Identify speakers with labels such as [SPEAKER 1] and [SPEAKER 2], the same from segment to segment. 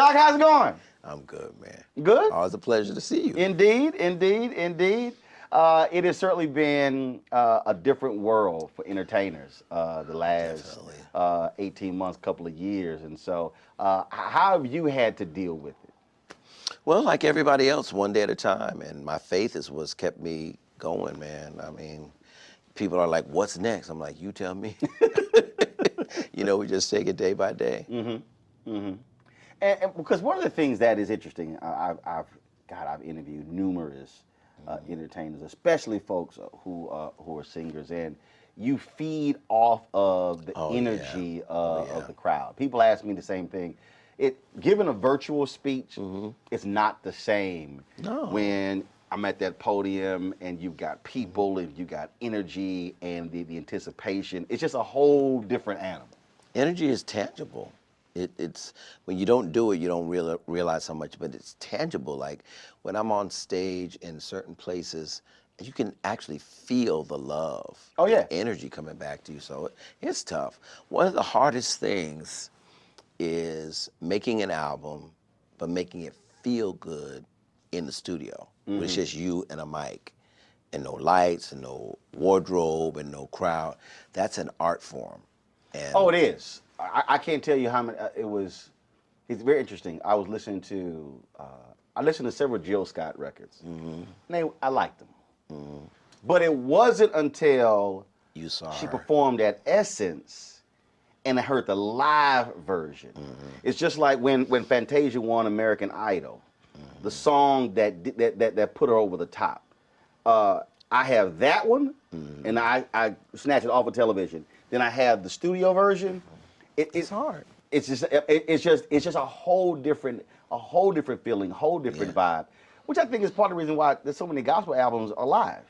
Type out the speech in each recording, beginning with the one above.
[SPEAKER 1] Doc, how's it going?
[SPEAKER 2] I'm good, man.
[SPEAKER 1] Good?
[SPEAKER 2] Always a pleasure to see you.
[SPEAKER 1] Indeed, indeed, indeed. It has certainly been a different world for entertainers the last 18 months, couple of years. And so how have you had to deal with it?
[SPEAKER 2] Well, like everybody else, one day at a time. And my faith is what's kept me going, man. I mean, people are like, what's next? I'm like, you tell me. You know, we just take it day by day.
[SPEAKER 1] Mm-hmm. Mm-hmm. And because one of the things that is interesting, I've interviewed numerous entertainers, especially folks who are singers, and you feed off of the energy of the crowd. People ask me the same thing. Given a virtual speech, it's not the same when I'm at that podium and you've got people and you got energy and the anticipation. It's just a whole different animal.
[SPEAKER 2] Energy is tangible. It's when you don't do it, you don't realize how much, but it's tangible. Like when I'm on stage in certain places, you can actually feel the love, the energy coming back to you. So it's tough. One of the hardest things is making an album, but making it feel good in the studio. When it's just you and a mic, and no lights, and no wardrobe, and no crowd. That's an art form. And
[SPEAKER 1] it is. I can't tell you how many, it's very interesting. I was listening to, I listened to several Jill Scott records. And I liked them. But it wasn't until she performed at Essence and I heard the live version. It's just like when Fantasia won American Idol, the song that put her over the top. I have that one, and I snatched it off of television. Then I have the studio version. It's hard. It's just a whole different feeling, whole different vibe, which I think is part of the reason why there's so many gospel albums are live.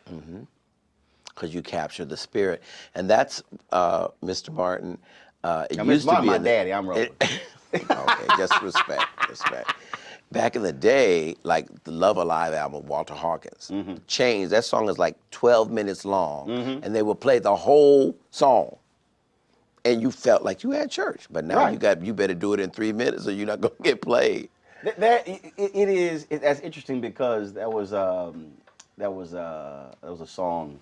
[SPEAKER 2] Because you capture the spirit, and that's Mr. Martin. It
[SPEAKER 1] used to be my daddy. I'm rolling.
[SPEAKER 2] Okay, just respect. Back in the day, like the Love Alive album, Walter Hawkins, Chains. That song is like 12 minutes long, and they would play the whole song. And you felt like you had church, but now you better do it in 3 minutes or you're not gonna get played.
[SPEAKER 1] That's interesting because that was a song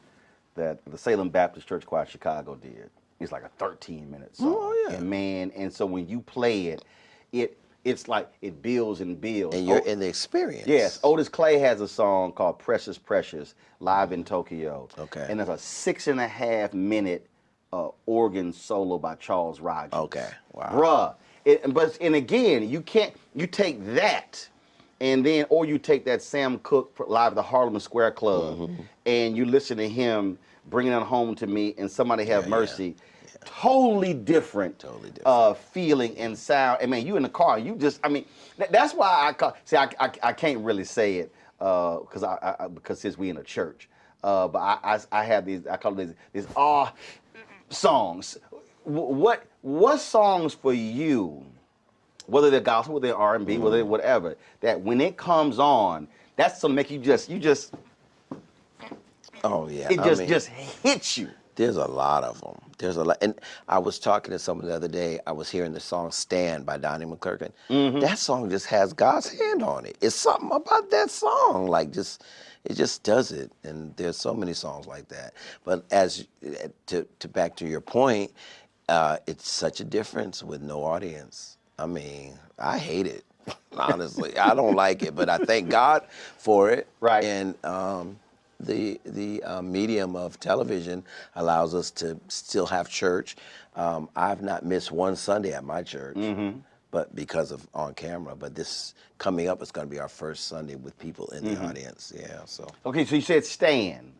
[SPEAKER 1] that the Salem Baptist Church Choir Chicago did. It's like a 13-minute song.
[SPEAKER 2] Oh yeah.
[SPEAKER 1] And man, and so when you play it's like it builds and builds.
[SPEAKER 2] And you're in the experience.
[SPEAKER 1] Yes, Otis Clay has a song called Precious Precious, live in Tokyo.
[SPEAKER 2] Okay.
[SPEAKER 1] And there's a 6.5-minute organ solo by Charles Rogers.
[SPEAKER 2] Okay, wow.
[SPEAKER 1] Bruh, and again, you take that, and then, or you take that Sam Cooke live at the Harlem Square Club, and you listen to him bringing it home to me, and Somebody Have Mercy. Yeah. Totally different feeling and sound. I mean, you in the car, you just, I mean, that's why I can't really say it because since we in a church, but I have these, I call it these songs. What songs for you, whether they're gospel, whether they're R&B, whether they're whatever, that when it comes on, that's to make you just
[SPEAKER 2] oh yeah,
[SPEAKER 1] it just hits you.
[SPEAKER 2] There's a lot of them. There's a lot, and I was talking to someone the other day. I was hearing the song "Stand" by Donnie McClurkin. That song just has God's hand on it. It's something about that song, like it just does it. And there's so many songs like that. But as to back to your point, it's such a difference with no audience. I mean, I hate it, honestly. I don't like it, but I thank God for it.
[SPEAKER 1] Right.
[SPEAKER 2] And the medium of television allows us to still have church. I've not missed one Sunday at my church, but because of on camera. But this coming up is going to be our first Sunday with people in the audience. Yeah. So.
[SPEAKER 1] Okay, so you said Stand.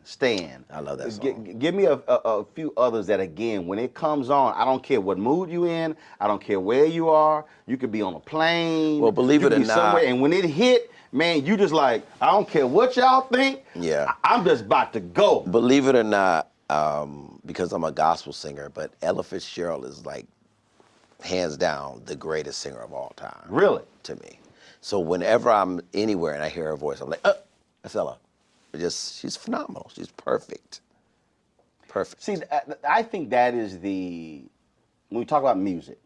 [SPEAKER 2] I love that song.
[SPEAKER 1] Give me a few others that, again, when it comes on, I don't care what mood you in. I don't care where you are. You could be on a plane.
[SPEAKER 2] Well, believe it or not,
[SPEAKER 1] somewhere, and when it hit, man, you just like, I don't care what y'all think.
[SPEAKER 2] Yeah.
[SPEAKER 1] I'm just about to go.
[SPEAKER 2] Believe it or not, because I'm a gospel singer, but Ella Fitzgerald is like, hands down, the greatest singer of all time.
[SPEAKER 1] Really?
[SPEAKER 2] To me. So whenever I'm anywhere and I hear her voice, I'm like, that's Ella. She's phenomenal. She's perfect. Perfect.
[SPEAKER 1] See, I think that is when we talk about music,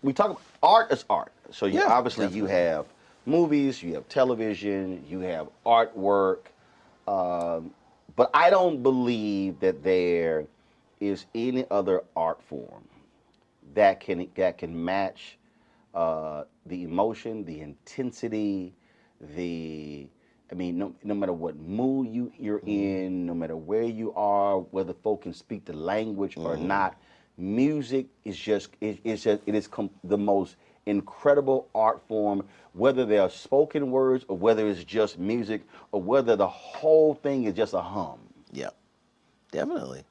[SPEAKER 1] we talk about art is art. So you
[SPEAKER 2] Yeah,
[SPEAKER 1] obviously you
[SPEAKER 2] definitely.
[SPEAKER 1] have movies, you have television, you have artwork, but I don't believe that there is any other art form that can match the emotion, the intensity, the I mean, no matter what mood you're in, no matter where you are, whether folk can speak the language or not, music is just the most incredible art form. Whether they are spoken words or whether it's just music or whether the whole thing is just a hum.
[SPEAKER 2] Yeah, definitely.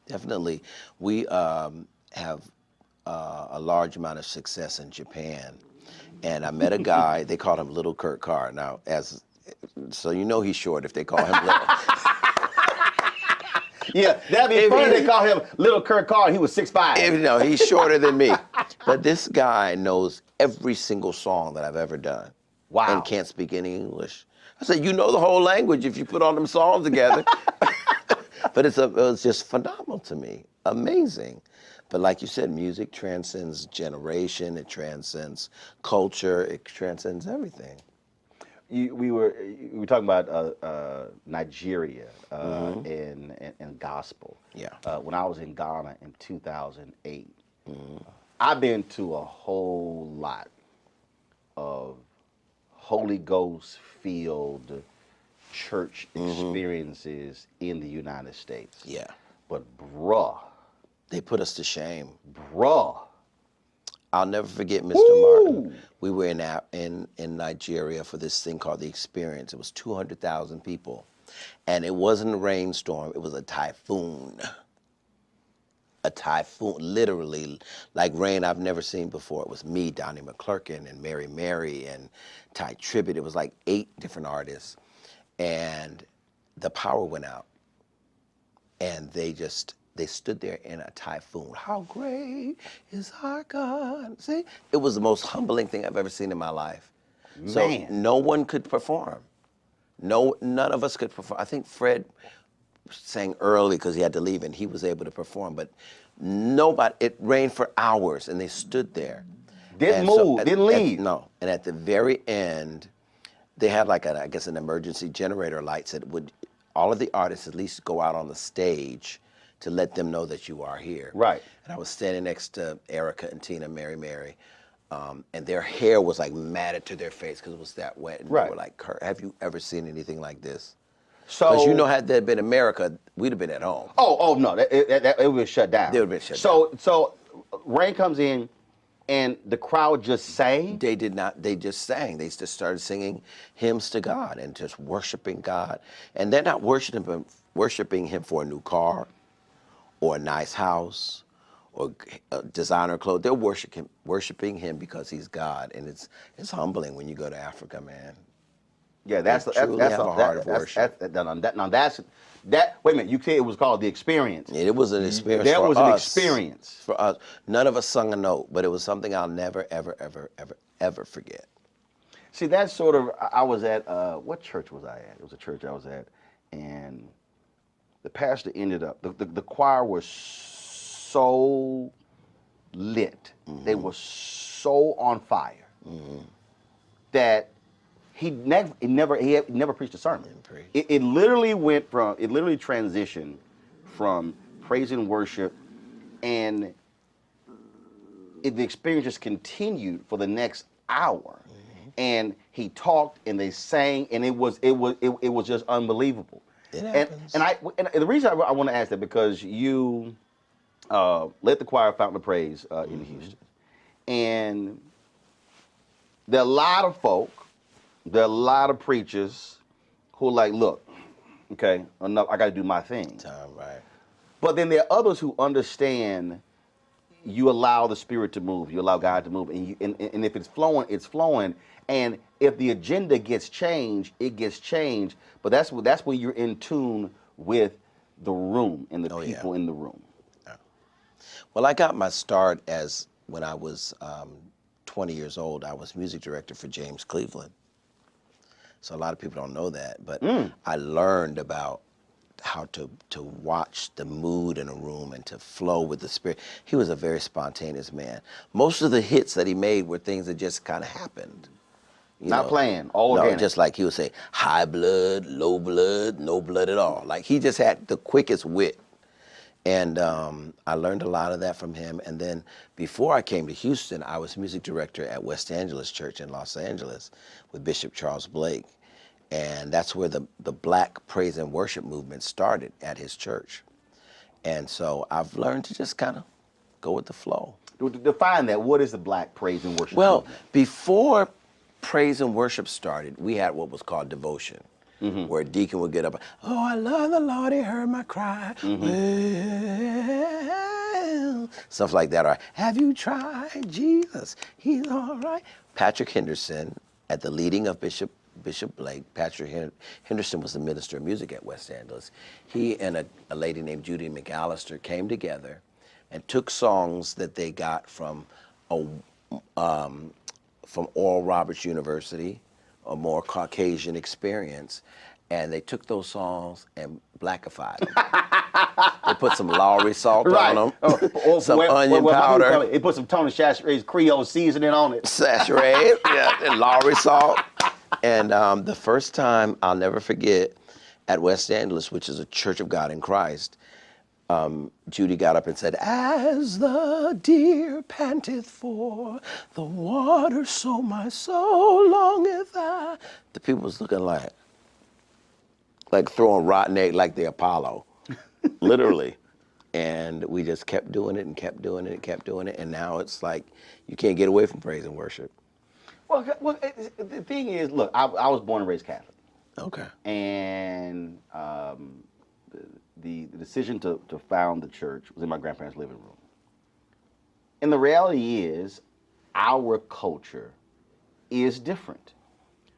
[SPEAKER 2] Definitely. We have a large amount of success in Japan. And I met a guy, they called him Little Kurt Carr. Now, so you know he's short if they call him Little.
[SPEAKER 1] Yeah, that'd be funny. They call him Little Kurt Carr. And he was 6'5".
[SPEAKER 2] No, he's shorter than me. But this guy knows every single song that I've ever done.
[SPEAKER 1] Wow.
[SPEAKER 2] And can't speak any English. I said, you know the whole language if you put all them songs together. But it was just phenomenal to me, amazing. But like you said, music transcends generation, it transcends culture, it transcends everything.
[SPEAKER 1] We were talking about Nigeria and gospel.
[SPEAKER 2] Yeah.
[SPEAKER 1] When I was in Ghana in 2008, I've been to a whole lot of Holy Ghost filled church experiences in the United States.
[SPEAKER 2] Yeah.
[SPEAKER 1] But bruh,
[SPEAKER 2] They put us to shame. I'll never forget Mr. Martin. We were in Nigeria for this thing called the Experience. It was 200,000 people. And it wasn't a rainstorm, it was a typhoon. A typhoon, literally, like rain I've never seen before. It was me, Donnie McClurkin, and Mary Mary, and Ty Tribbett. It was like 8 different artists. And the power went out. And they stood there in a typhoon. How great is our God? See, it was the most humbling thing I've ever seen in my life. So no one could perform. None of us could perform. I think Fred sang early because he had to leave and he was able to perform, but nobody, it rained for hours and they stood there.
[SPEAKER 1] Didn't move, didn't leave.
[SPEAKER 2] No, and at the very end, they had like I guess an emergency generator light that would, all of the artists at least go out on the stage to let them know that you are here.
[SPEAKER 1] Right.
[SPEAKER 2] And I was standing next to Erica and Tina, Mary Mary, and their hair was like matted to their face because it was that wet. And
[SPEAKER 1] right.
[SPEAKER 2] They were like, Kurt, have you ever seen anything like this?
[SPEAKER 1] So,
[SPEAKER 2] because you know, had that been America, we'd have been at home.
[SPEAKER 1] Oh no, it would have shut down.
[SPEAKER 2] They would have been shut down.
[SPEAKER 1] So rain comes in, and the crowd just sang.
[SPEAKER 2] They did not. They just sang. They just started singing hymns to God and just worshiping God. And they're not worshiping Him for a new car, or a nice house, or designer clothes. They're worshiping Him because He's God, and it's humbling when you go to Africa, man.
[SPEAKER 1] Yeah, that's
[SPEAKER 2] a heart of worship.
[SPEAKER 1] Now that's that. Wait a minute, you said it was called the Experience.
[SPEAKER 2] It was an experience.
[SPEAKER 1] That
[SPEAKER 2] for
[SPEAKER 1] was
[SPEAKER 2] us,
[SPEAKER 1] an experience
[SPEAKER 2] for us. None of us sung a note, but it was something I'll never, ever, ever, ever, ever forget.
[SPEAKER 1] See, that's sort of. I was at what church was I at? It was a church I was at, and the pastor ended up. The choir was so lit. Mm-hmm. They were so on fire that. He never preached a sermon. It literally transitioned from praise and worship, and the experience just continued for the next hour. Mm-hmm. And he talked, and they sang, and it was just unbelievable.
[SPEAKER 2] It happens.
[SPEAKER 1] And the reason I want to ask that because you led the choir Fountain of Praise in Houston, and there are a lot of folk. There are a lot of preachers who are like, look, okay, enough, I got to do my thing.
[SPEAKER 2] Right.
[SPEAKER 1] But then there are others who understand you allow the Spirit to move, you allow God to move, and if it's flowing, it's flowing. And if the agenda gets changed, it gets changed. But that's when you're in tune with the room and the people in the room.
[SPEAKER 2] Yeah. Well, I got my start when I was 20 years old. I was music director for James Cleveland. So a lot of people don't know that, but I learned about how to watch the mood in a room and to flow with the spirit. He was a very spontaneous man. Most of the hits that he made were things that just kind of happened.
[SPEAKER 1] Not planned, all
[SPEAKER 2] no,
[SPEAKER 1] organic.
[SPEAKER 2] just like he would say, high blood, low blood, no blood at all. Like he just had the quickest wit. And I learned a lot of that from him. And then before I came to Houston, I was music director at West Angeles Church in Los Angeles with Bishop Charles Blake. And that's where the Black praise and worship movement started at his church. And so I've learned to just kind of go with the flow.
[SPEAKER 1] Define that. What is the Black praise and worship
[SPEAKER 2] Well,
[SPEAKER 1] movement?
[SPEAKER 2] before praise and worship started, we had what was called devotion. Where a deacon would get up, oh, I love the Lord, he heard my cry. Well, stuff like that. Or, have you tried Jesus? He's all right. Patrick Henderson, at the leading of Bishop Blake, Patrick Henderson was the minister of music at West Angeles. He and a lady named Judy McAllister came together and took songs that they got from Oral Roberts University, a more Caucasian experience, and they took those songs and blackified them. They put some Lowry salt on them, some onion powder.
[SPEAKER 1] They put some Tony Chachere's Creole seasoning on it.
[SPEAKER 2] Chachere's, yeah, and Lowry salt. And the first time, I'll never forget, at West Angeles, which is a Church of God in Christ, Judy got up and said, as the deer panteth for the water, so my soul longeth I. The people was looking like throwing rotten egg like the Apollo, literally. And we just kept doing it and kept doing it and kept doing it. And now it's like you can't get away from praise and worship.
[SPEAKER 1] Well, the thing is, look, I was born and raised Catholic.
[SPEAKER 2] Okay.
[SPEAKER 1] And the decision to found the church was in my grandparents' living room. And the reality is, our culture is different.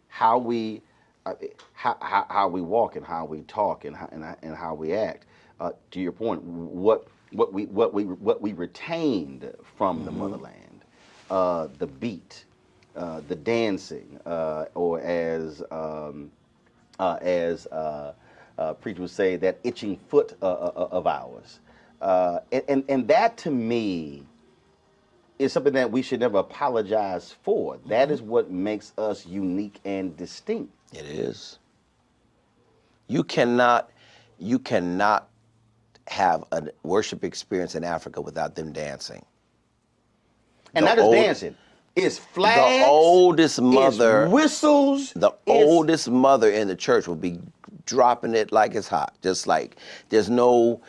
[SPEAKER 1] How we walk and how we talk and how we act. To your point, what we retained from the motherland, the beat, the dancing, or as preachers would say, that itching foot of ours, and that to me is something that we should never apologize for. That is what makes us unique and distinct.
[SPEAKER 2] It is. You cannot have a worship experience in Africa without them dancing.
[SPEAKER 1] And not just dancing. It's flags.
[SPEAKER 2] The oldest mother.
[SPEAKER 1] It's whistles.
[SPEAKER 2] The oldest mother in the church will be dropping it like it's hot. Just like there's no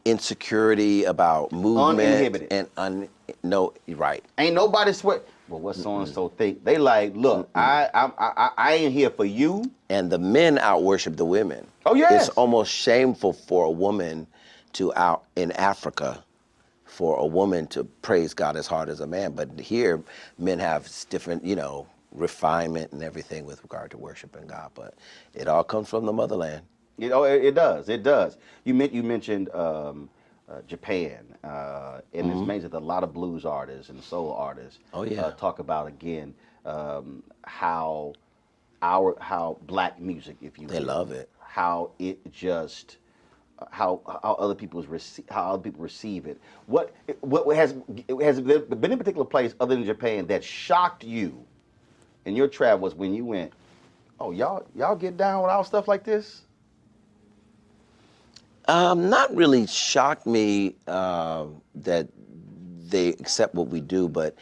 [SPEAKER 2] insecurity about movement.
[SPEAKER 1] Uninhibited.
[SPEAKER 2] And no, right.
[SPEAKER 1] Ain't nobody sweat. Well, what so and so think? They like, look, I ain't here for you.
[SPEAKER 2] And the men out worship the women.
[SPEAKER 1] Oh yes.
[SPEAKER 2] It's almost shameful for a woman in Africa, for a woman to praise God as hard as a man. But here, men have different, refinement and everything with regard to worshiping God. But it all comes from the motherland.
[SPEAKER 1] It does. It does. You mentioned Japan, and it's amazing that a lot of blues artists and soul artists talk about again how black music, if you will,
[SPEAKER 2] they love it,
[SPEAKER 1] how it just how other people receive it. What has there been a particular place other than Japan that shocked you in your travels when you went, oh y'all get down with all stuff like this?
[SPEAKER 2] Not really shocked me that they accept what we do, but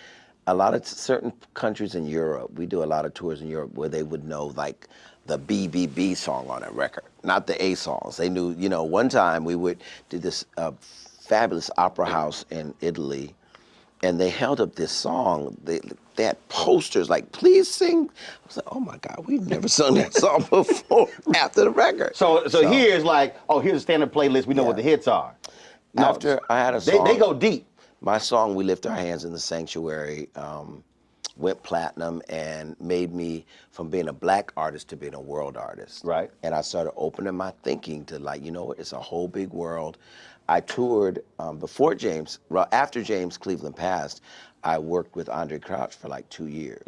[SPEAKER 2] a lot of certain countries in Europe, we do a lot of tours in Europe where they would know like the BBB song on a record, not the A songs. They knew, one time we did this fabulous opera house in Italy, and they held up this song. They had posters like, please sing. I was like, oh my God, we've never sung that song before after the record.
[SPEAKER 1] So here's like, here's a standard playlist. We know what the hits are. No,
[SPEAKER 2] after I had a song.
[SPEAKER 1] They go deep.
[SPEAKER 2] My song, We Lift Our Hands in the Sanctuary, went platinum and made me from being a black artist to being a world artist.
[SPEAKER 1] Right.
[SPEAKER 2] And I started opening my thinking to like, it's a whole big world. I toured after James Cleveland passed, I worked with Andre Crouch for like 2 years,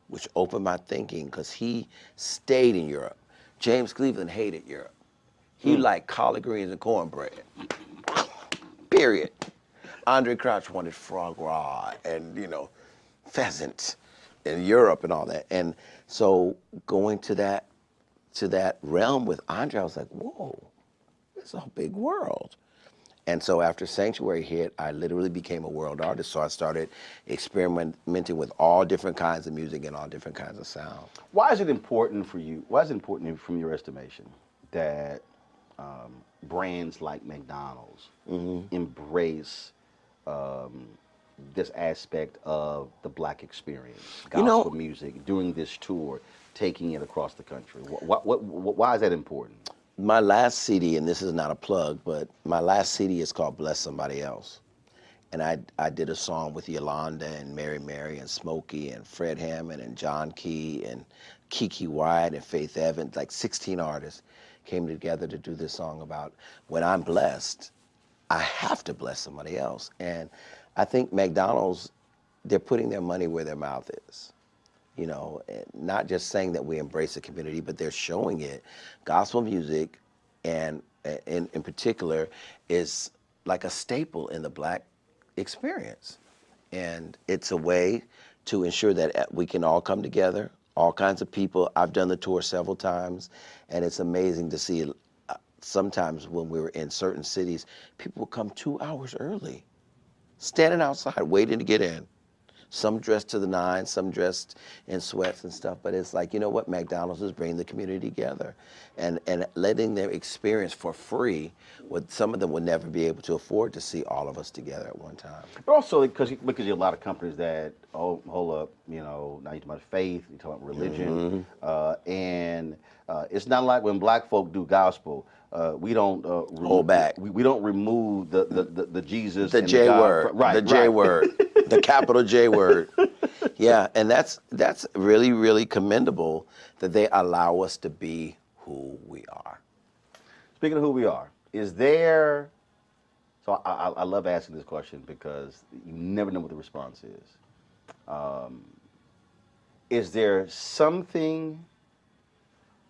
[SPEAKER 2] which opened my thinking because he stayed in Europe. James Cleveland hated Europe. He liked collard greens and cornbread. Period. Andre Crouch wanted frog raw and, pheasant in Europe and all that. And so going to that realm with Andre, I was like, whoa, it's a big world. And so after Sanctuary hit, I literally became a world artist. So I started experimenting with all different kinds of music and all different kinds of sound.
[SPEAKER 1] Why is it important for you? Why is it important from your estimation that brands like McDonald's embrace this aspect of the Black experience, gospel music, doing this tour, taking it across the country? Why is that important?
[SPEAKER 2] My last CD, and this is not a plug, but my last CD is called Bless Somebody Else. And I did a song with Yolanda and Mary and Smokey and Fred Hammond and John Key and Kiki Wyatt and Faith Evans, like 16 artists came together to do this song about when I'm blessed, I have to bless somebody else. And I think McDonald's, they're putting their money where their mouth is. Not just saying that we embrace the community, but they're showing it. Gospel music, and in particular, is like a staple in the Black experience. And it's a way to ensure that we can all come together, all kinds of people. I've done the tour several times, and it's amazing to see sometimes when we were in certain cities, people would come 2 hours early, standing outside waiting to get in. Some dressed to the nines, some dressed in sweats and stuff, but it's like, you know what, McDonald's is bringing the community together and letting them experience for free what some of them would never be able to afford to see all of us together at one time.
[SPEAKER 1] But also because you have a lot of companies that, hold up, now you're talking about faith, you're talking about religion, and it's not like when Black folk do gospel, we don't
[SPEAKER 2] hold back.
[SPEAKER 1] We don't remove the Jesus,
[SPEAKER 2] the
[SPEAKER 1] and
[SPEAKER 2] J
[SPEAKER 1] the
[SPEAKER 2] word,
[SPEAKER 1] right,
[SPEAKER 2] the J
[SPEAKER 1] right.
[SPEAKER 2] word, the capital J word. Yeah, and that's really, really commendable that they allow us to be who we are.
[SPEAKER 1] Speaking of who we are, is there? So I love asking this question because you never know what the response is. Is there something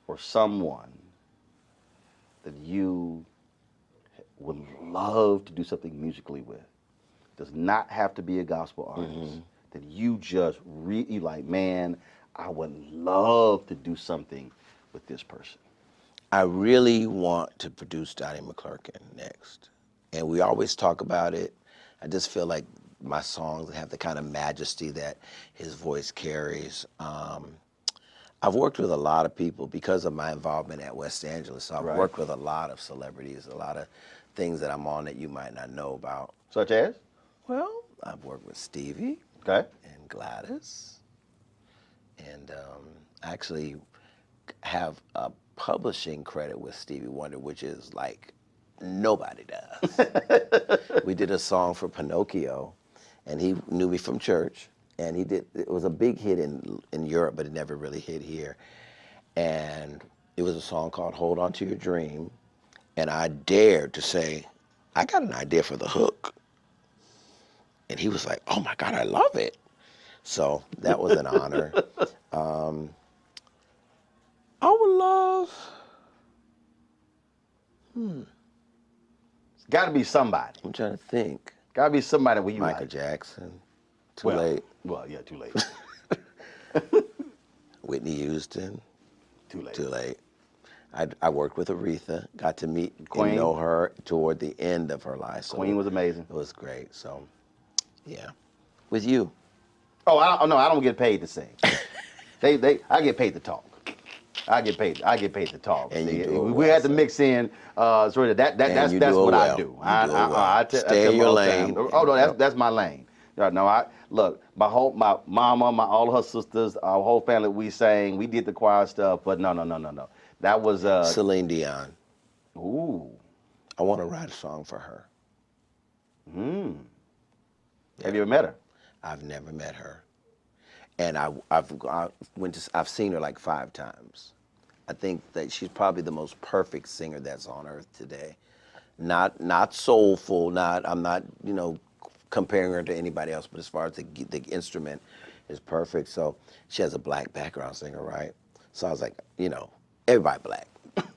[SPEAKER 1] or someone that you would love to do something musically with? Does not have to be a gospel artist. That you just really like, man, I would love to do something with this person.
[SPEAKER 2] I really want to produce Donnie McClurkin next. And we always talk about it. I just feel like my songs have the kind of majesty that his voice carries. I've worked with a lot of people because of my involvement at West Angeles. So I've worked with a lot of celebrities, a lot of things that I'm on that you might not know about.
[SPEAKER 1] Such as?
[SPEAKER 2] Well, I've worked with Stevie
[SPEAKER 1] Okay.
[SPEAKER 2] and Gladys, and actually have a publishing credit with Stevie Wonder, which is like nobody does. We did a song for Pinocchio, and he knew me from church, and it was a big hit in Europe, but it never really hit here. And it was a song called Hold On to Your Dream, and I dared to say, I got an idea for the hook. And he was like, oh my God, I love it. So that was an honor. I would love,
[SPEAKER 1] It's got to be somebody.
[SPEAKER 2] I'm trying to think.
[SPEAKER 1] Got to be somebody where you
[SPEAKER 2] Michael
[SPEAKER 1] like.
[SPEAKER 2] Jackson, too late.
[SPEAKER 1] Well, yeah, too late.
[SPEAKER 2] Whitney Houston,
[SPEAKER 1] Too late.
[SPEAKER 2] too late. I worked with Aretha, got to meet
[SPEAKER 1] Queen.
[SPEAKER 2] and know her toward the end of her life. So
[SPEAKER 1] Queen was amazing.
[SPEAKER 2] it was great. So, yeah. With you.
[SPEAKER 1] Oh, no, I don't get paid to sing. I get paid to talk. I get paid to talk.
[SPEAKER 2] And you do it
[SPEAKER 1] we
[SPEAKER 2] well,
[SPEAKER 1] had to
[SPEAKER 2] sir.
[SPEAKER 1] mix in sort of that's
[SPEAKER 2] you
[SPEAKER 1] that's
[SPEAKER 2] do it
[SPEAKER 1] what I
[SPEAKER 2] well.
[SPEAKER 1] do.
[SPEAKER 2] You do it well.
[SPEAKER 1] I
[SPEAKER 2] Stay
[SPEAKER 1] tell
[SPEAKER 2] in your
[SPEAKER 1] all the time.
[SPEAKER 2] lane.
[SPEAKER 1] Oh no, that's my lane. No, look, my mama, all her sisters, our whole family, we sang, we did the choir stuff, but no. That was
[SPEAKER 2] Celine Dion.
[SPEAKER 1] ooh.
[SPEAKER 2] I want to write a song for her.
[SPEAKER 1] Have you ever met her?
[SPEAKER 2] I've never met her, and I've seen her like 5 times. I think that she's probably the most perfect singer that's on earth today. Not soulful. I'm not comparing her to anybody else, but as far as the instrument is perfect. So she has a black background singer, right? So I was like, everybody black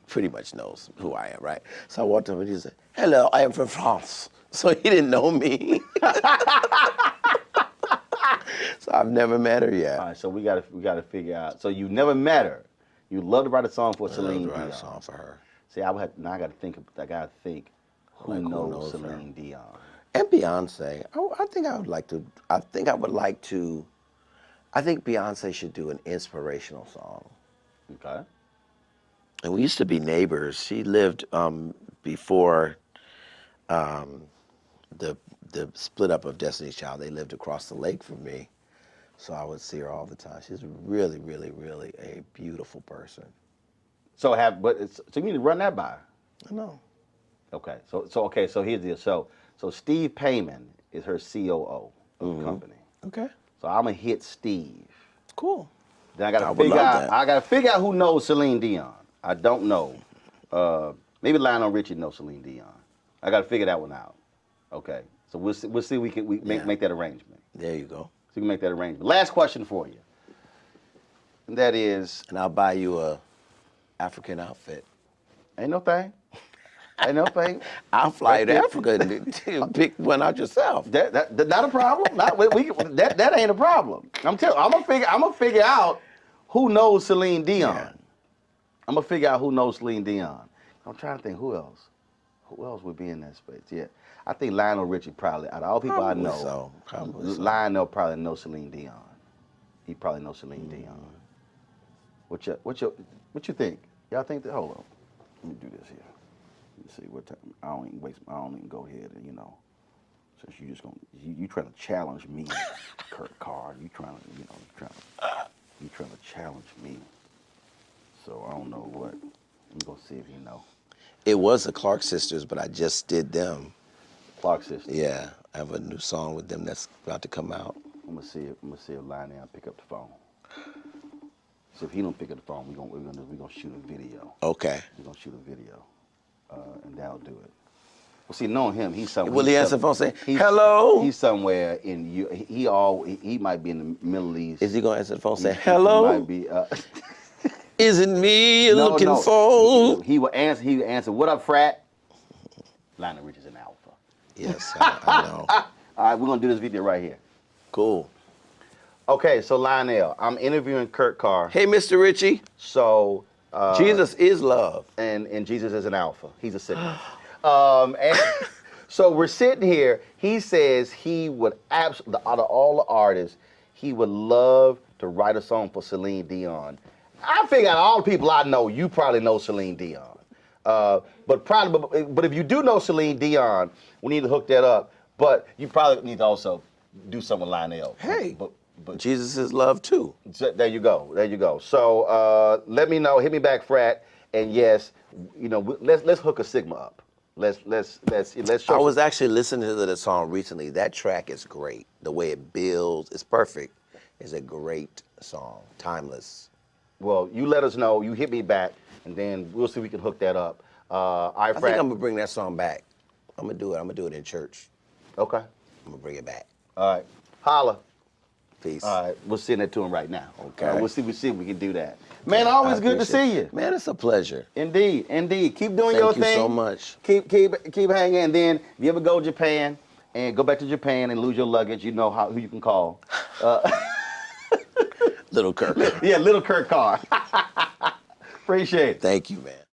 [SPEAKER 2] pretty much knows who I am, right? So I walked up and he said, "Hello, I am from France." So he didn't know me. So I've never met her yet.
[SPEAKER 1] All right, so we gotta figure out. So you never met her. You love to write a song for Celine Dion.
[SPEAKER 2] Write a song for her.
[SPEAKER 1] See, I gotta think who
[SPEAKER 2] Like, who
[SPEAKER 1] knows
[SPEAKER 2] knows
[SPEAKER 1] Celine Dion.
[SPEAKER 2] And Beyonce. I think I would like to. I think Beyonce should do an inspirational song.
[SPEAKER 1] Okay.
[SPEAKER 2] And we used to be neighbors. She lived before the split up of Destiny's Child. They lived across the lake from me, so I would see her all the time. She's really, really, really a beautiful person.
[SPEAKER 1] So you need to run that by her.
[SPEAKER 2] I know.
[SPEAKER 1] Okay. So here's the deal. So Steve Payman is her COO of the company.
[SPEAKER 2] Okay.
[SPEAKER 1] So I'm gonna hit Steve.
[SPEAKER 2] Cool.
[SPEAKER 1] Then I
[SPEAKER 2] would love that.
[SPEAKER 1] gotta figure out who knows Celine Dion. I don't know. Maybe Lionel Richie knows Celine Dion. I gotta figure that one out. Okay. So we'll see we can make that arrangement.
[SPEAKER 2] There you go.
[SPEAKER 1] So we can make that arrangement. Last question for you. And that is,
[SPEAKER 2] And I'll buy you a African outfit.
[SPEAKER 1] ain't no thing. Ain't no thing.
[SPEAKER 2] I'll fly you to Africa and pick one out yourself.
[SPEAKER 1] That not a problem. That ain't a problem. I'm gonna figure out who knows Celine Dion.
[SPEAKER 2] Yeah.
[SPEAKER 1] I'm gonna figure out who knows Celine Dion. I'm trying to think who else. Who else would be in that space? Yeah, I think Lionel Richie probably. Out of all people
[SPEAKER 2] Probably
[SPEAKER 1] I know,
[SPEAKER 2] so. Probably so.
[SPEAKER 1] Lionel probably knows Celine Dion. He probably knows Celine Dion. What you think? Y'all think that? Hold on. Let me do this here. Let me see what time. I don't even go ahead and since you just you trying to challenge me, Carr. You trying to challenge me. So I don't know what. Let me go see if you know.
[SPEAKER 2] It was the Clark sisters, but I just did them.
[SPEAKER 1] Clark sisters.
[SPEAKER 2] Yeah, I have a new song with them that's about to come out.
[SPEAKER 1] I'm gonna see if Lionel pick up the phone. So if he don't pick up the phone, we're gonna shoot a video.
[SPEAKER 2] Okay.
[SPEAKER 1] We're gonna shoot a video, and that'll do it. Well, see, knowing him, he's somewhere.
[SPEAKER 2] Will he answer the phone saying, "Hello"?
[SPEAKER 1] He's somewhere in you. He might be in the Middle East.
[SPEAKER 2] Is he gonna answer the phone saying, "Hello"?
[SPEAKER 1] He might be.
[SPEAKER 2] Is it me you're looking
[SPEAKER 1] no.
[SPEAKER 2] for?
[SPEAKER 1] He will answer. He will answer. What up, frat? Lionel Richie's an alpha.
[SPEAKER 2] Yes, I know.
[SPEAKER 1] All right, we're gonna do this video right here.
[SPEAKER 2] Cool.
[SPEAKER 1] Okay, so Lionel, I'm interviewing Kurt Carr.
[SPEAKER 2] Hey, Mr. Richie.
[SPEAKER 1] So
[SPEAKER 2] Jesus is love.
[SPEAKER 1] and Jesus is an alpha. He's a Sigma. And so we're sitting here. He says he would absolutely, out of all the artists, he would love to write a song for Celine Dion. I figure out all the people I know, you probably know Celine Dion. But if you do know Celine Dion, we need to hook that up. But you probably need to also do something with Lionel.
[SPEAKER 2] Hey,
[SPEAKER 1] but
[SPEAKER 2] Jesus is love too.
[SPEAKER 1] so there you go. So let me know. Hit me back, frat. And yes, let's hook a Sigma up. Let's show.
[SPEAKER 2] I was actually listening to the song recently. That track is great. The way it builds, it's perfect. It's a great song, timeless.
[SPEAKER 1] Well, you let us know. You hit me back, and then we'll see if we can hook that up.
[SPEAKER 2] I think I'm gonna bring that song back. I'm gonna do it. I'm gonna do it in church.
[SPEAKER 1] Okay.
[SPEAKER 2] I'm gonna bring it back.
[SPEAKER 1] All right. Holla.
[SPEAKER 2] Peace.
[SPEAKER 1] All right. We'll send it to him right now.
[SPEAKER 2] Okay.
[SPEAKER 1] We'll see if we can do that. Man, always good to see you.
[SPEAKER 2] Man, it's a pleasure.
[SPEAKER 1] Indeed. Keep doing your thing.
[SPEAKER 2] Thank you so much.
[SPEAKER 1] Keep hanging. And then if you ever go to Japan and go back to Japan and lose your luggage, you know who you can call.
[SPEAKER 2] Little Kirk.
[SPEAKER 1] Yeah, little Kurt Carr. Appreciate it.
[SPEAKER 2] Thank you, man.